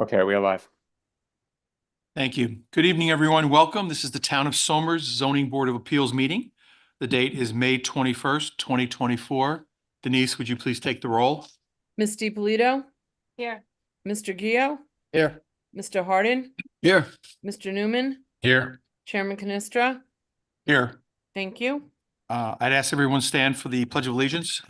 Okay, we are live. Thank you. Good evening, everyone. Welcome. This is the Town of Somers Zoning Board of Appeals meeting. The date is May 21st, 2024. Denise, would you please take the roll? Ms. DiPolito, Here. Mr. Gio, Here. Mr. Hardin, Here. Mr. Newman, Here. Chairman Canestra. Here. Thank you. I'd ask everyone stand for the Pledge of Allegiance.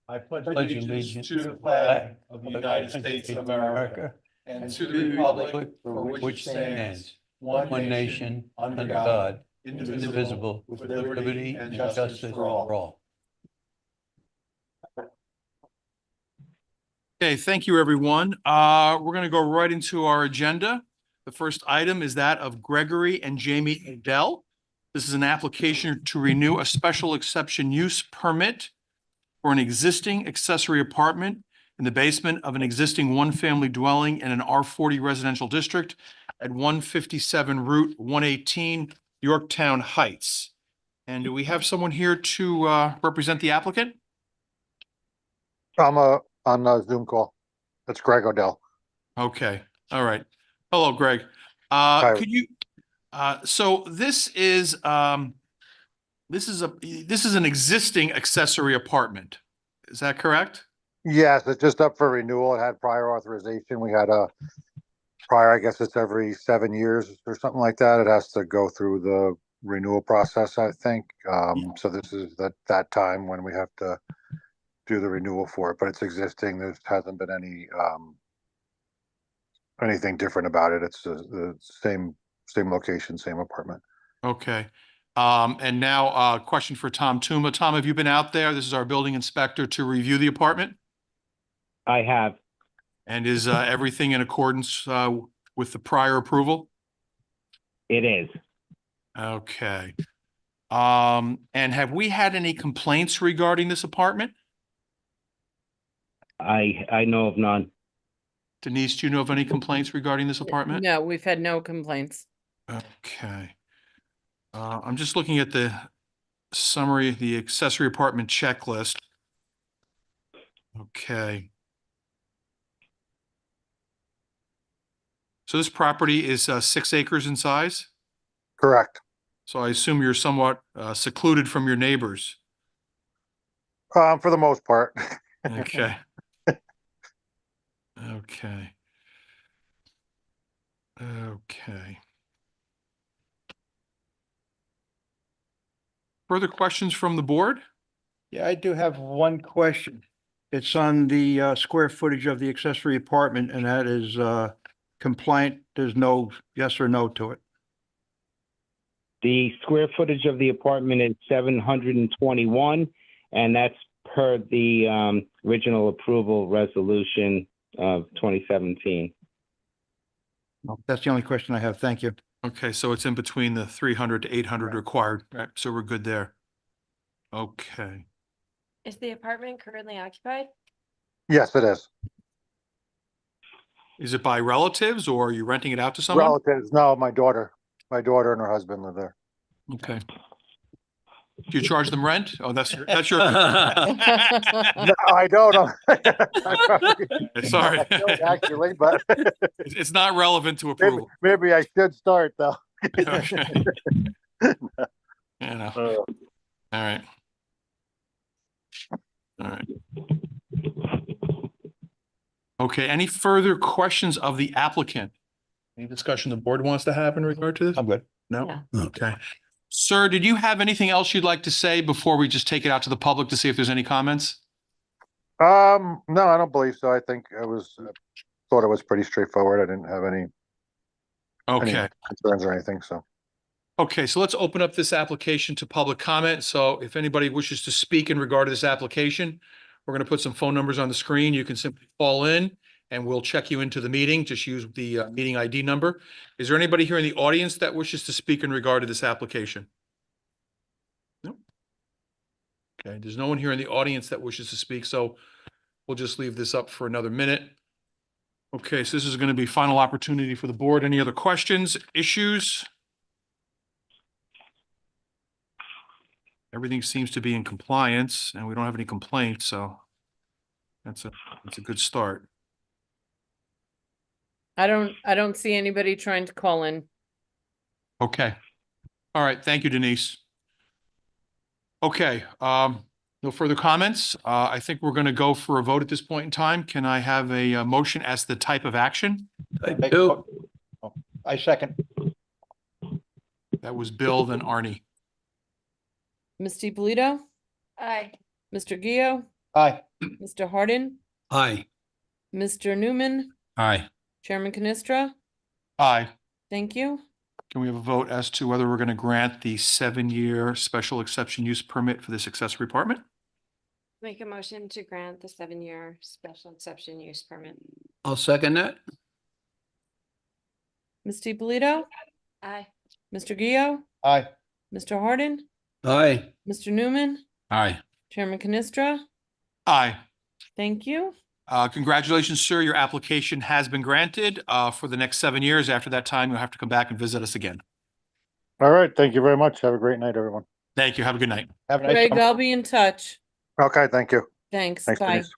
I pledge allegiance to the flag of the United States of America and to the republic for which stands one nation under God, indivisible, with liberty and justice for all. Okay, thank you, everyone. We're going to go right into our agenda. The first item is that of Gregory and Jamie Adele. This is an application to renew a special exception use permit for an existing accessory apartment in the basement of an existing one-family dwelling in an R40 residential district at 157 Route 118, Yorktown Heights. And do we have someone here to represent the applicant? I'm on a Zoom call. That's Greg Odell. Okay, all right. Hello, Greg. Hi. Could you, so this is an existing accessory apartment. Is that correct? Yes, it's just up for renewal. It had prior authorization. We had a prior, I guess it's every 7 years or something like that. It has to go through the renewal process, I think. So this is that time when we have to do the renewal for it, but it's existing. There hasn't been anything different about it. It's the same location, same apartment. Okay. And now question for Tom Tuma. Tom, have you been out there? This is our building inspector to review the apartment. I have. And is everything in accordance with the prior approval? It is. Okay. And have we had any complaints regarding this apartment? I know of none. Denise, do you know of any complaints regarding this apartment? No, we've had no complaints. Okay. I'm just looking at the summary of the accessory apartment checklist. Okay. So this property is 6 acres in size? Correct. So I assume you're somewhat secluded from your neighbors. For the most part. Okay. Okay. Okay. Further questions from the board? Yeah, I do have one question. It's on the square footage of the accessory apartment, and that is compliant. There's no yes or no to it. The square footage of the apartment is 721, and that's per the original approval resolution of 2017. That's the only question I have. Thank you. Okay, so it's in between the 300 to 800 required, right? So we're good there. Okay. Is the apartment currently occupied? Yes, it is. Is it by relatives or are you renting it out to someone? Relatives. No, my daughter and her husband live there. Okay. Do you charge them rent? Oh, that's your. No, I don't. Sorry. I don't actually, but It's not relevant to approval. maybe I should start though. Okay. You know. All right. All right. Okay, any further questions of the applicant? Any discussion the board wants to have in regard to this? I'm good. No? Okay. Sir, did you have anything else you'd like to say before we just take it out to the public to see if there's any comments? No, I don't believe so. I think thought it was pretty straightforward. I didn't have any Okay. concerns or anything, so. Okay, so let's open up this application to public comment. So if anybody wishes to speak in regard to this application, we're going to put some phone numbers on the screen. You can simply call in and we'll check you into the meeting. Just use the meeting ID number. Is there anybody here in the audience that wishes to speak in regard to this application? No. Okay, there's no one here in the audience that wishes to speak, so we'll just leave this up for another minute. Okay, so this is going to be final opportunity for the board. Any other questions, issues? Everything seems to be in compliance and we don't have any complaints, so That's a good start. I don't see anybody trying to call in. Okay. All right. Thank you, Denise. Okay, no further comments. I think we're going to go for a vote at this point in time. Can I have a motion as the type of action? Type 2. I second. That was Bill, then Arnie. Ms. Polito, Aye. Mr. Gio, Aye. Mr. Hardin, Aye. Mr. Newman, Aye. Chairman Canestra. Aye. Thank you. Can we have a vote as to whether we're going to grant the 7-year special exception use permit for this accessory apartment? Make a motion to grant the 7-year special exception use permit. I'll second that. Ms. Polito, Aye. Mr. Gio, Aye. Mr. Hardin, Aye. Mr. Newman, Aye. Chairman Canestra. Aye. Thank you. Congratulations, sir. Your application has been granted for the next 7 years. After that time, you'll have to come back and visit us again. All right, thank you very much. Have a great night, everyone. Thank you. Have a good night. Have a nice Greg, summer. I'll be in touch. Okay, thank you. Thanks. Thanks, Bye. Denise.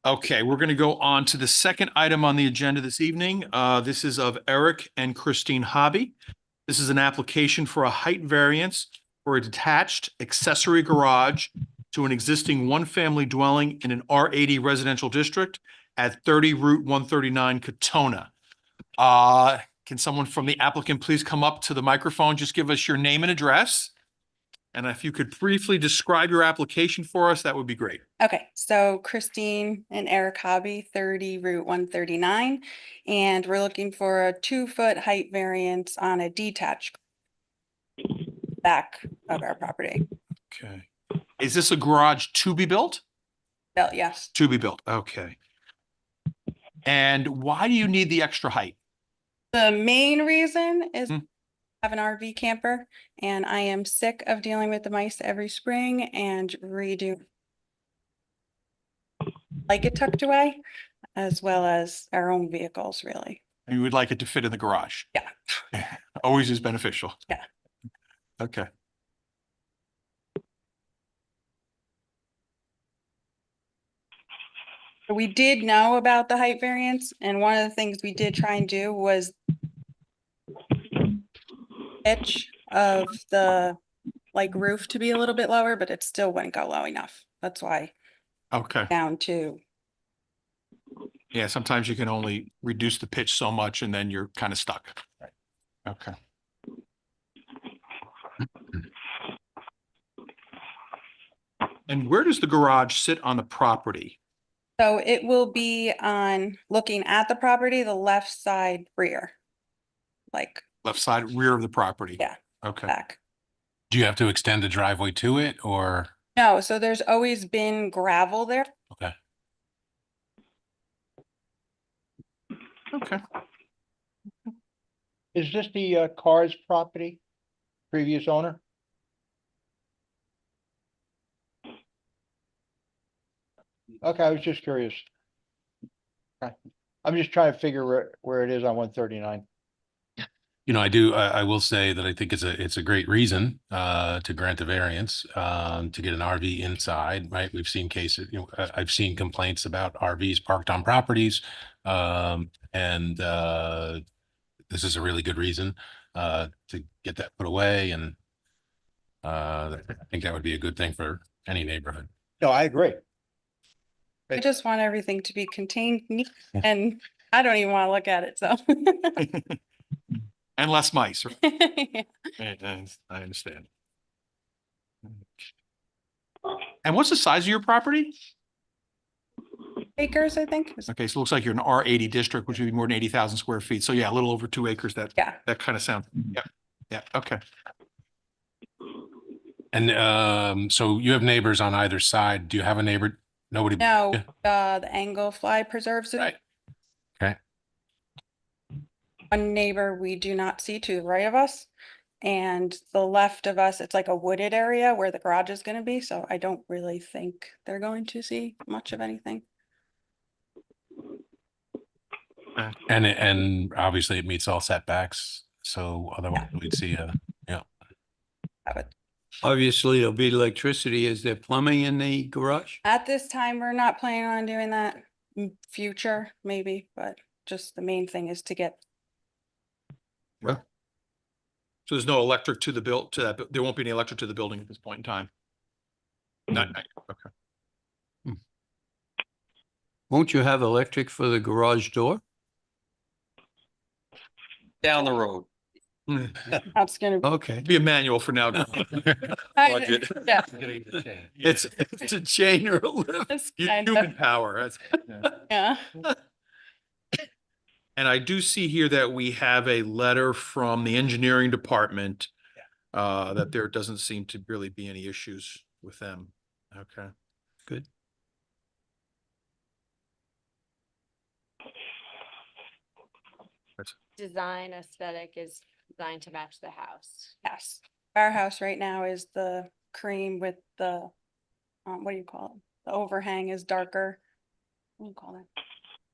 Okay, we're going to go on to the second item on the agenda this evening. This is of Eric and Christine Hobby. This is an application for a height variance for a detached accessory garage to an existing one-family dwelling in an R80 residential district at 30 Route 139, Katona. Can someone from the applicant please come up to the microphone? Just give us your name and address. And if you could briefly describe your application for us, that would be great. Okay, so Christine and Eric Hobby, 30 Route 139, and we're looking for a 2-foot height variance on a detached back of our property. Okay. Is this a garage to be built? Well, yes, To be built, okay. And why do you need the extra height? the main reason is Hmm. I have an RV camper and I am sick of dealing with the mice every spring and redo like it tucked away, as well as our own vehicles, really. And you would like it to fit in the garage? Yeah. Always is beneficial. Yeah. Okay. We did know about the height variance, and one of the things we did try and do was pitch of the like roof to be a little bit lower, but it still wouldn't go low enough. That's why Okay. down to, Yeah, sometimes you can only reduce the pitch so much and then you're kind of stuck. Right. Okay. And where does the garage sit on the property? so it will be on looking at the property, the left side rear. Like Left side, rear of the property? Yeah. Okay. back. Do you have to extend the driveway to it or? No, so there's always been gravel there. Okay. Okay. Is this the Cars property? Previous owner? Okay, I was just curious. Okay. I'm just trying to figure where it is on 139. You know, I will say that I think it's a great reason to grant the variance to get an RV inside, right? We've seen cases, I've seen complaints about RVs parked on properties. And this is a really good reason to get that put away. And I think that would be a good thing for any neighborhood. No, I agree. I just want everything to be contained neat, and I don't even want to look at it, so. And less mice. Yeah. I understand. And what's the size of your property? Acres, I think. Okay, so it looks like you're in R80 district, which would be more than 80,000 square feet. So yeah, a little over 2 acres. That kind of sounds, yeah. Yeah, okay. And so you have neighbors on either side. Do you have a neighbor? Nobody? No, Yeah. the angle fly preserves it. Right. Okay. One neighbor we do not see to the right of us. And the left of us, it's like a wooded area where the garage is gonna be, so I don't really think they're going to see much of anything. And obviously it meets all setbacks. So otherwise we'd see That would- Obviously, there'll be electricity. Is there plumbing in the garage? At this time, we're not planning on doing that. Future, maybe, but just the main thing is to get, So there's no electric to the there won't be any electric to the building at this point in time. Okay. Won't you have electric for the garage door? Down the road. that's gonna. Okay. Be a manual for now. Budget. Yeah. It's a chain or a lift. It's kind Human of, power. That's, yeah. and I do see here that we have a letter from the engineering department that there doesn't seem to really be any issues with them. Okay. Good. Design aesthetic is designed to match the house. Yes. Our house right now is the cream with the, what do you call it? The overhang is darker. What do you call it?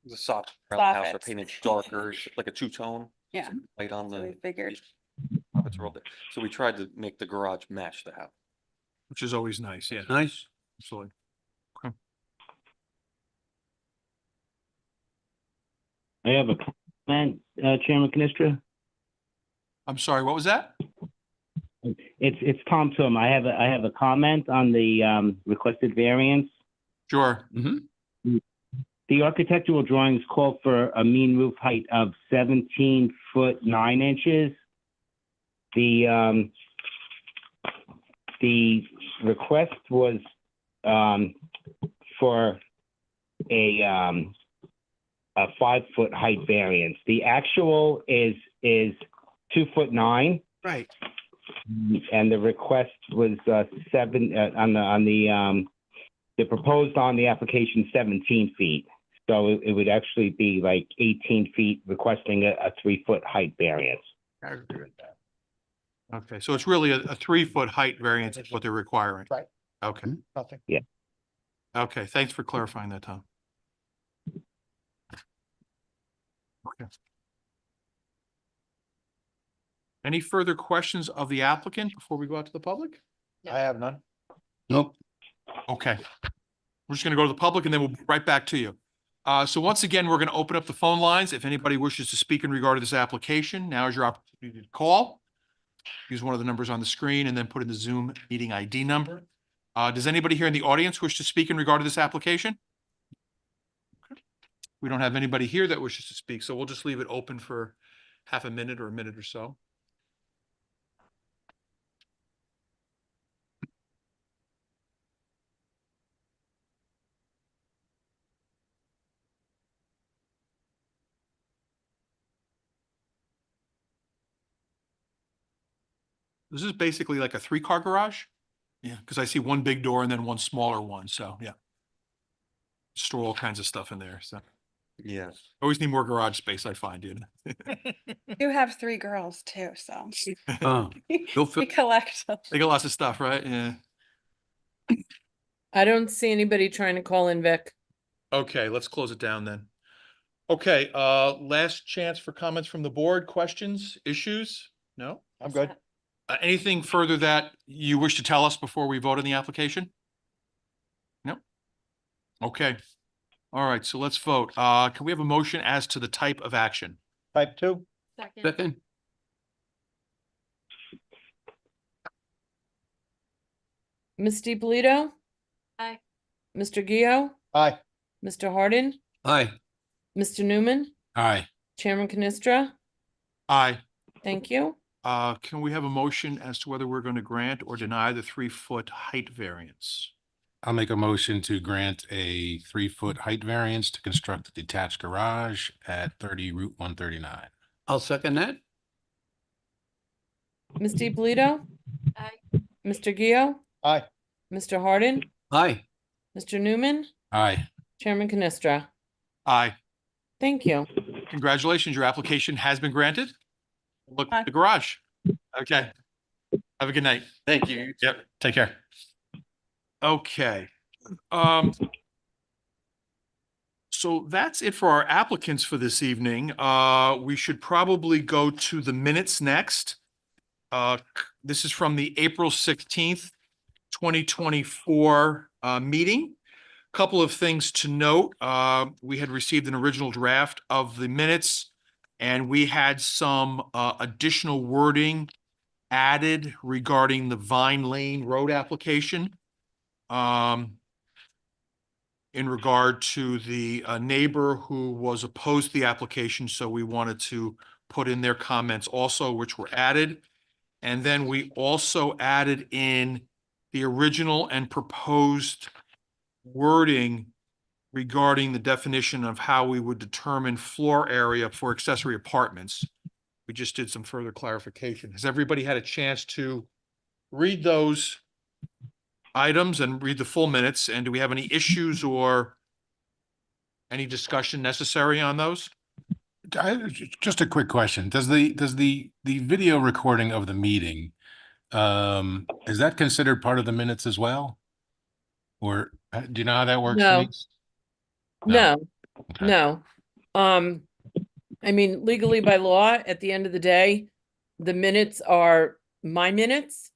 The soft house are Soffits. painted darker, it's like a two-tone. Yeah. Light on So we the. figured. That's real bit. So we tried to make the garage match the house. Which is always nice. Yeah, Nice. absolutely. I have a comment, Chairman Canistra. I'm sorry, what was that? It's Tom Tum. I have a comment on the requested variance. Sure. The architectural drawings call for a mean roof height of 17 foot 9 inches. The request was for a 5 foot height variance. The actual is 2 foot 9. Right. And the request was 7 on the proposed on the application 17 feet. So it would actually be like 18 feet requesting a 3 foot height variance. I agree with that. Okay, so it's really a 3 foot height variance is what they're requiring. Right. Okay. Nothing. Okay, thanks for clarifying that, Tom. Okay. Any further questions of the applicant before we go out to the public? I have none. Nope. Okay. We're just gonna go to the public and then we'll be right back to you. So once again, we're gonna open up the phone lines. If anybody wishes to speak in regard to this application, now is your opportunity to call. Use one of the numbers on the screen and then put in the Zoom meeting ID number. Does anybody here in the audience wish to speak in regard to this application? Okay. We don't have anybody here that wishes to speak, so we'll just leave it open for half a minute or a minute or so. This is basically like a 3-car garage? Yeah, because I see one big door and then one smaller one, so yeah. Store all kinds of stuff in there, so. Yes. Always need more garage space, I find, dude. You have 3 girls too, so. Oh, go We fill. collect them. They got lots of stuff, right? Yeah. I don't see anybody trying to call in, Vic. Okay, let's close it down then. Okay, last chance for comments from the board, questions, issues? No? I'm good. Anything further that you wish to tell us before we vote on the application? No? Okay. All right, so let's vote. Can we have a motion as to the type of action? Type 2? Second. Second. Ms. DiPolito? Aye. Mr. Gio? Aye. Mr. Hardin? Aye. Mr. Newman? Aye. Chairman Canistra? Aye. Thank you. Can we have a motion as to whether we're going to grant or deny the 3-foot height variance? I'll make a motion to grant a 3-foot height variance to construct a detached garage at 30 Route 139. I'll second that. Ms. DiPolito? Aye. Mr. Gio? Aye. Mr. Hardin? Aye. Mr. Newman? Aye. Chairman Canistra? Aye. Thank you. Congratulations, your application has been granted. Look Aye. at the garage. Okay. Have a good night. Thank you. Yep, take care. Okay. So that's it for our applicants for this evening. We should probably go to the minutes next. This is from the April 16th, 2024 meeting. Couple of things to note. We had received an original draft of the minutes, and we had some additional wording added regarding the Vine Lane Road application. In regard to the neighbor who was opposed to the application, so we wanted to put in their comments also, which were added. And then we also added in the original and proposed wording regarding the definition of how we would determine floor area for accessory apartments. We just did some further clarification. Has everybody had a chance to read those items and read the full minutes? And do we have any issues or any discussion necessary on those? Just a quick question. Does the video recording of the meeting, is that considered part of the minutes as well? Or do you know how that works, No. Denise? No, Okay. no. I mean, legally by law, at the end of the day, the minutes are my minutes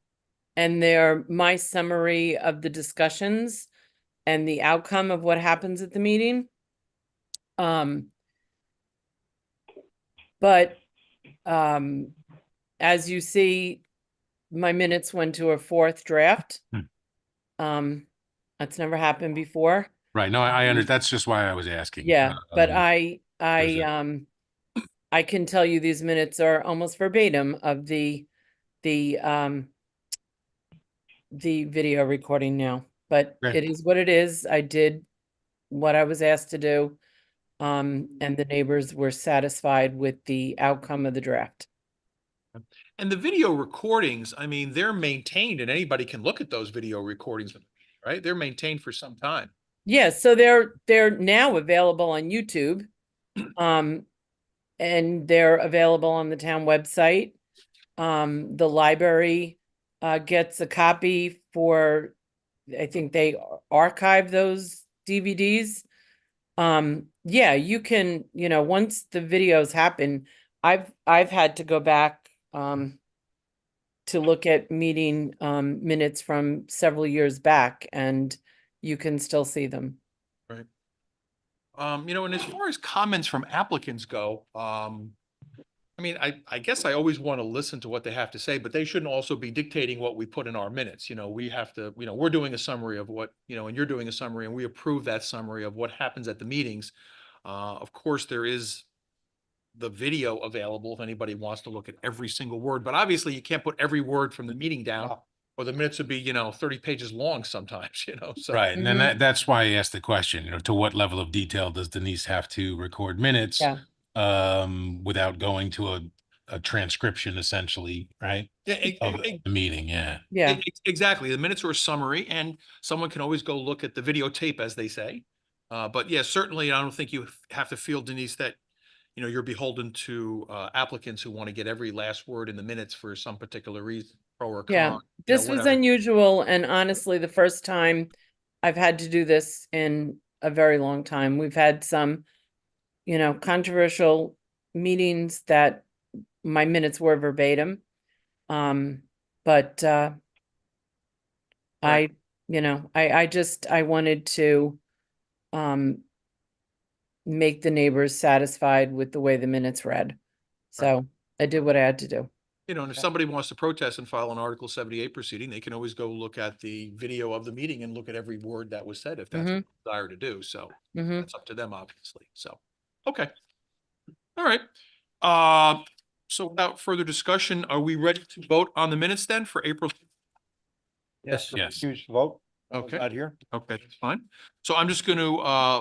and they're my summary of the discussions and the outcome of what happens at the meeting. But as you see, my minutes went to a fourth draft. That's never happened before. Right. No, I understand. That's just why I was asking. Yeah, but there's I can tell you these minutes are almost verbatim of the video recording now, but Okay. it is what it is. I did what I was asked to do. And the neighbors were satisfied with the outcome of the draft. And the video recordings, I mean, they're maintained and anybody can look at those video recordings, right? They're maintained for some time. Yeah, so they're now available on YouTube. And they're available on the town website. The library gets a copy for, I think they archive those DVDs. Yeah, you can, once the videos happen, I've had to go back to look at meeting minutes from several years back, and you can still see them. Right. And as far as comments from applicants go, I mean, I guess I always want to listen to what they have to say, but they shouldn't also be dictating what we put in our minutes. We have to, we're doing a summary of what, and you're doing a summary and we approve that summary of what happens at the meetings. Of course, there is the video available if anybody wants to look at every single word, but obviously you can't put every word from the meeting down or the minutes would be, 30 pages long sometimes, so. right. And then that's why I asked the question, to what level of detail does Denise have to record minutes? Yeah. Without going to a transcription essentially, right? Yeah, Of the meeting, yeah. Yeah, exactly. The minutes are a summary and someone can always go look at the videotape, as they say. But yeah, certainly I don't think you have to feel, Denise, that, you're beholden to applicants who want to get every last word in the minutes for some particular reason, pro or con. yeah. This was whatever. unusual, and honestly, the first time I've had to do this in a very long time. We've had some, controversial meetings that my minutes were verbatim. But Right. I wanted to make the neighbors satisfied with the way the minutes read. So I did what I had to do. And if somebody wants to protest and file an Article 78 proceeding, they can always go look at the video of the meeting and look at every word that was said if that's what they desire to do. So Mhm. that's up to them, obviously. So, okay. All right. So without further discussion, are we ready to vote on the minutes then for April? Yes. Yes. Choose to vote. Okay. Not here. Okay, that's fine. So I'm just going to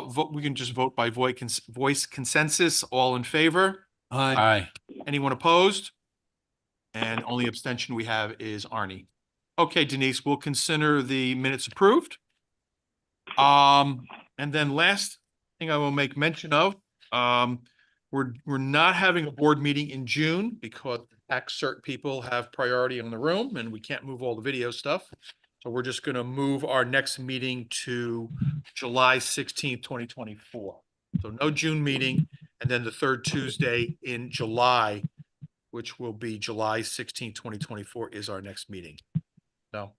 vote. We can just vote by voice consensus. All in favor? Aye. Anyone opposed? And only abstention we have is Arnie. Okay, Denise, we'll consider the minutes approved. And then last thing I will make mention of, we're not having a board meeting in June because tax cert people have priority in the room and we can't move all the video stuff. So we're just going to move our next meeting to July 16th, 2024. So no June meeting, and then the third Tuesday in July which will be July 16, 2024 is our next meeting. So,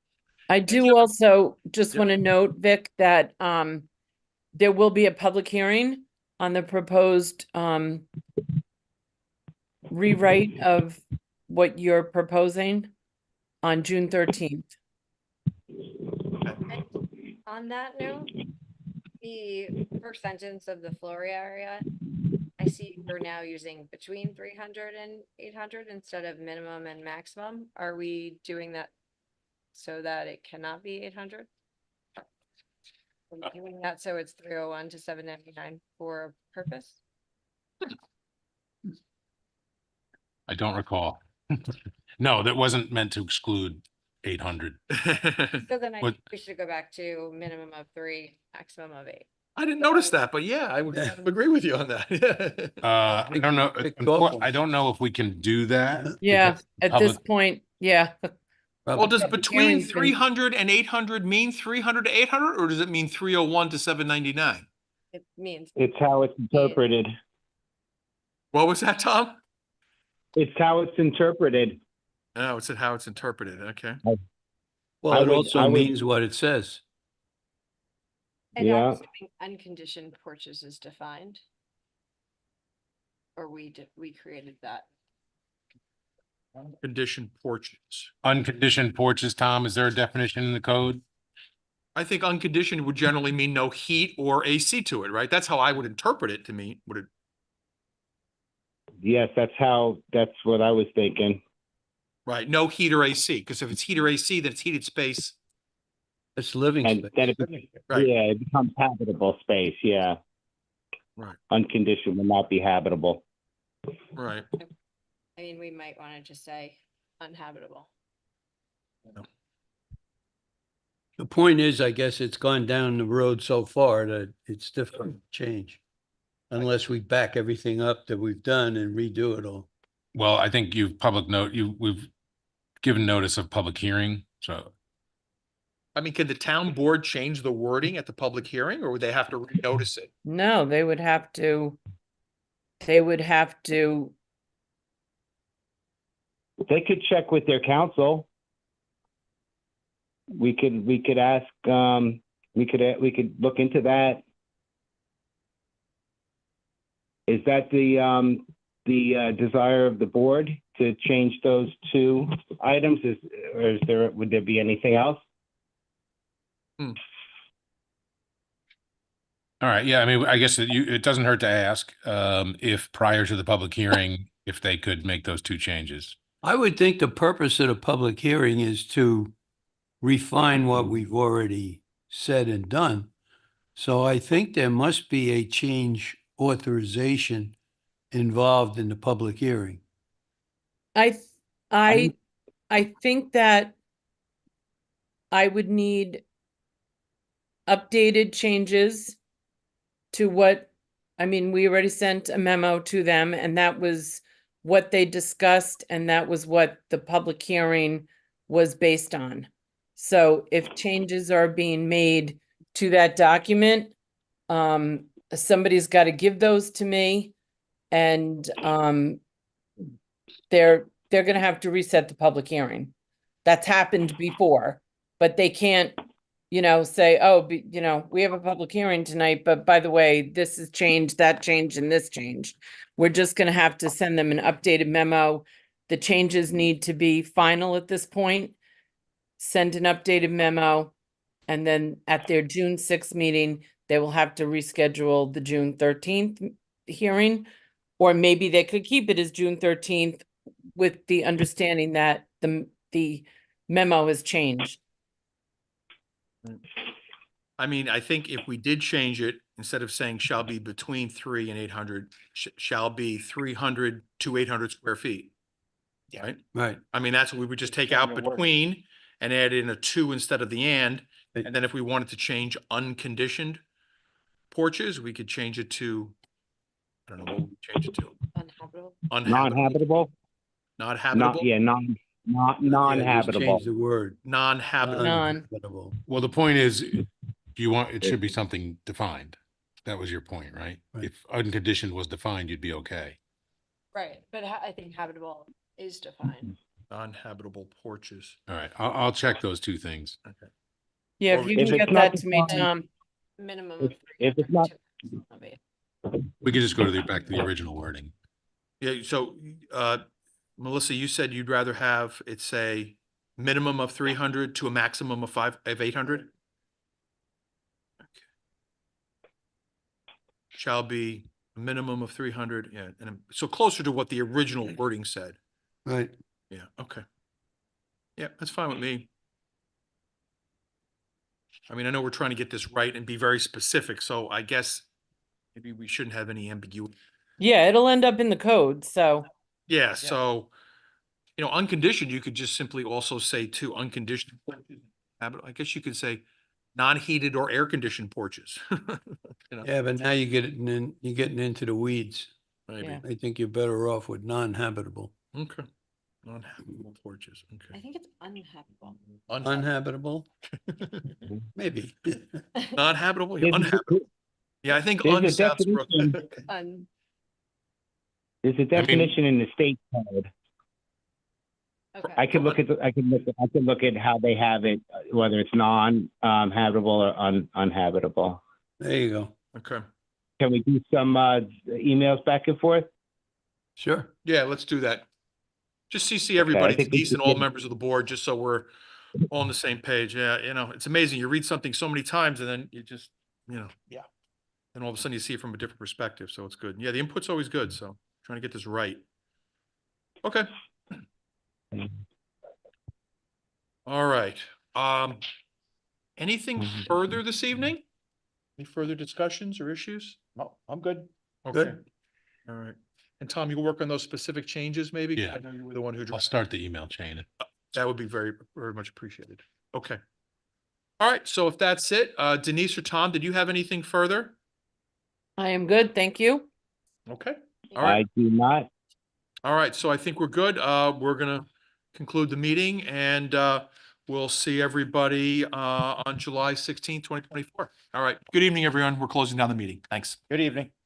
I do also just Yep. want to note, Vic, that there will be a public hearing on the proposed rewrite of what you're proposing on June 13th. On that note, the first sentence of the floor area, I see we're now using between 300 and 800 instead of minimum and maximum. Are we doing that so that it cannot be 800? Doing that so it's 301 to 799 for a purpose? I don't recall. No, that wasn't meant to exclude 800. So then I What- think we should go back to minimum of 3, maximum of 8. I didn't notice that, but yeah, I would kind of agree with you on that. I don't know. Pick 12 I don't know if we can do that. Yeah, because at this public- point, yeah. Well, does Public between hearing's been- 300 and 800 mean 300 to 800, or does it mean 301 to 799? It means It's how it's interpreted. What was that, Tom? It's how it's interpreted. No, it's how it's interpreted. Okay. Well, I it would- also I would- means what it says. And Yeah. I'm assuming unconditioned porches is defined. Or we created that. Conditioned porches. Unconditioned porches, Tom, is there a definition in the code? I think unconditioned would generally mean no heat or AC to it, right? That's how I would interpret it to me. Would it? Yes, that's what I was thinking. Right, no heat or AC, because if it's heat or AC, then it's heated space. It's living And space. then Right. yeah, it becomes habitable space, yeah. Right. Unconditioned will not be habitable. Right. I mean, we might want to just say uninhabitable. The point is, I guess it's gone down the road so far that it's difficult to change. Unless we back everything up that we've done and redo it all. Well, I think we've given notice of public hearing, so I mean, can the town board change the wording at the public hearing, or would they have to renotice it? No, they would have to. They They could check with their council. We could ask, we could look into that. Is that the desire of the board to change those two items? Would there be anything else? all right. Yeah, I mean, I guess it doesn't hurt to ask if prior to the public hearing, if they could make those two changes. I would think the purpose of the public hearing is to refine what we've already said and done. So I think there must be a change authorization involved in the public hearing. I think that I would need updated changes to what, I mean, we already sent a memo to them, and that was what they discussed, and that was what the public hearing was based on. So if changes are being made to that document, somebody's got to give those to me, and they're gonna have to reset the public hearing. That's happened before, but they can't, say, oh, we have a public hearing tonight, but by the way, this has changed, that changed, and this changed. We're just gonna have to send them an updated memo. The changes need to be final at this point. Send an updated memo, and then at their June 6th meeting, they will have to reschedule the June 13th hearing. Or maybe they could keep it as June 13th with the understanding that the memo has changed. I mean, I think if we did change it, instead of saying shall be between 3 and 800, shall be 300 to 800 square feet. Right? Right. I mean, that's what we would just take out between and add in a 2 instead of the and. And then if we wanted to change unconditioned porches, we could change it to, I don't know, what would we change it to? Uninhabitable. Non-habitable? Not habitable? Non-habitable. Change the word. Non-habitable. Non-habitable. Well, the point is, it should be something defined. That was your point, right? Right. If unconditioned was defined, you'd be okay. Right, but I think habitable is defined. Non-habitable porches. All right, I'll check those two things. Okay. Yeah, Or if you if can it's get not that to me, defined- Tom. Minimum If- of if it's 300 not- to maximum of 800. We could just go to back to the original wording. Yeah, so, Melissa, you said you'd rather have it say minimum of 300 to a maximum of 800? Shall be a minimum of 300, yeah, and so closer to what the original wording said. Right. Yeah, okay. Yeah, that's fine with me. I mean, I know we're trying to get this right and be very specific, so I guess maybe we shouldn't have any ambiguity. Yeah, it'll end up in the code, so. Yeah, so, unconditioned, you could just simply also say to unconditioned. I guess you could say non-heated or air-conditioned porches. Yeah, but now you're getting into the weeds. Maybe, Yeah. I think you're better off with non-habitable. okay. Non-habitable porches, I okay. think it's uninhabitable. Unhabitable, maybe. Non-habitable, yeah, There's a- unhabitable. Yeah, I think There's a sounds. definition. Un, There's a definition in the state code. okay. I could look at, I could look at how they have it, whether it's habitable or unhabitable. There you go. Okay, Can we do some, emails back and forth? Sure. yeah, let's do that. Just CC everybody, think we Denise and should all get- members of the board, just so we're all on the same page. Yeah, it's amazing. You read something so many times and then you just, yeah. And all of a sudden you see it from a different perspective, so it's good. Yeah, the input's always good, so trying to get this right. Okay. All right. Anything further this evening? Any further discussions or issues? No, I'm good. Okay. All right. And Tom, you'll work on those specific changes maybe? Yeah. I know you were the one who, I'll start the email chain. that would be very, very much appreciated. Okay. All right. So if that's it, Denise or Tom, did you have anything further? I am good, thank you. Okay. All right. I do not. All right. So I think we're good. We're gonna conclude the meeting and, we'll see everybody, on July 16th, 2024. All right. Good evening, everyone. We're closing down the meeting. Thanks. Good evening.